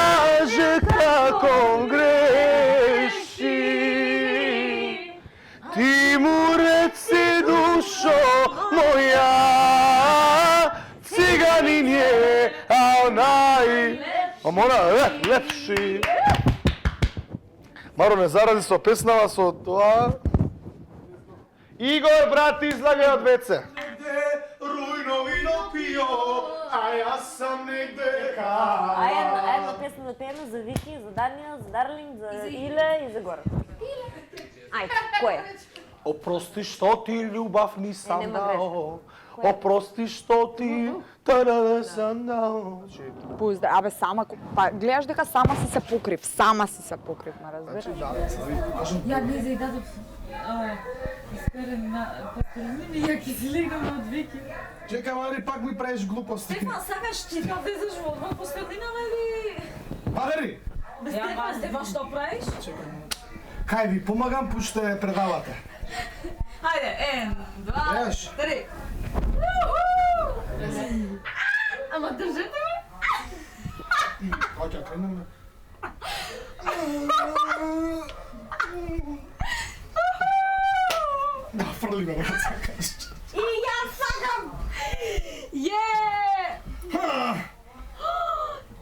каже како греши. Ти му реци душо моја, циганин е, а онај, а мора лепши. Маро, не заради со песнава со тоа. Игор, брат, излагај од веце. Негде рујно вино пио, а јас сам негде Една песна да пееме за Вики, за Даниел, за Дарлинг, за Иле и за Гоran. Ајде, која? Опрости што ти љубав нисам нема дао. Опрости што ти тарале сам дао. Пузда, абе сама, па гледаш дека сама си се покрив, ма разбираш? Ја не за и дадов искарен на пастермини, ја ки слегам од Вики. Чекай, Мари, пак ми правиш глупости. Стефан, сакаш ти да влезеш во одма пастерминава или... Валери! Стефан, што правиш? Кај ви помагам, пуште предавате. Хајде, 1, 2, Еш. 3. Ама држете ме? Кај ќе кренеме? Да, фрли ме, да сакаш. И јас сакам!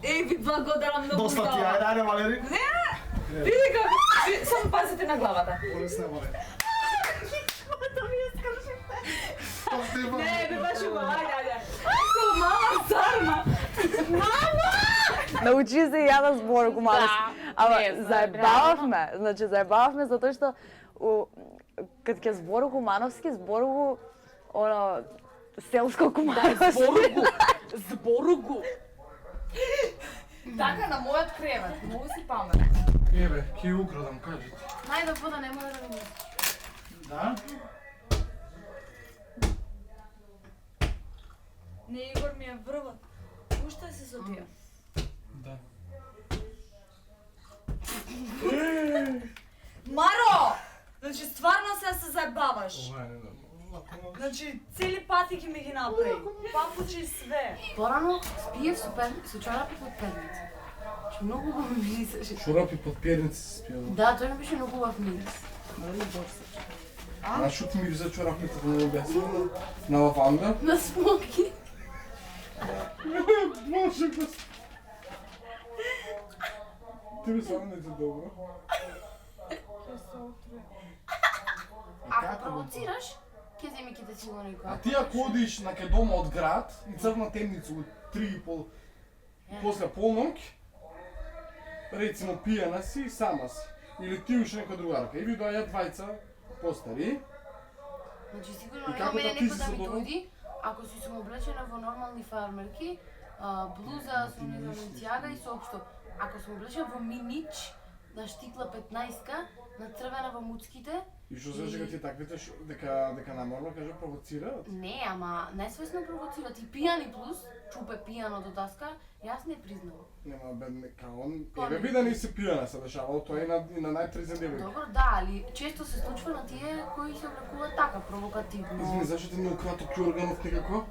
Еј, ви благодарам многу Доста ти, ајде, Валери. Не! Види како, само пазите на главата. Полесна, Валери. Не, бе баш убаво, ајде. Ко мала царма. Научи се и ја да зборувам малку. Ама заебававме, значи заебававме затоа што кад ќе збору кумановски, збору оно селско кумановски. Зборугу. Така на мојот кревет, многу си паметен. Еве, ќе украдам, кажи ти. Најде вода не може да ми Да? Не, Игор ми е врвот. Уште се со тие. Да. Маро! Значи, стварно се заебаваш. Ова е недобро. Значи, цели пати ќе ми ги направи. Папучи све. Порано спиев со чорапи под педница. Че многу убав мирисаше. Чорапи под педници се спијал. Да, тој ми беше многу убав мирис. А шо ти ми за чорапите да не објасни на лаванда? На смоки. Може да се... Ти ми само не ти добро. Ако провоцираш, ќе земи ќе те сигурно А некоја. ти ако одиш на ке дома од град и црна темница од 3:30 после полноќ, рецимо пијана си и сама си. Или ти уште некоја другарка. И ви доаѓа двајца постари. Значи сигурно И има како мене да ти некој си да ми задоволен? дојди, ако си сум облечена во нормални фармерки, блуза со низонцјага и соопшто. Ако сум облечена во минич, на штикла 15-ка, на црвена во муцките, И што се дека ти таквите дека наморно каже провоцираат? не, ама несвесно провоцираат и пијани плюс, чупе пијано до даска, јас не признавам. Нема бе каон. Еве би да не си пијана се дешавало тоа и на најтрезен девојка. Добро, да, али често се случува на тие кои се облекуваат така, провокативно. Извини, зашто ти не украто Ќорганов некако?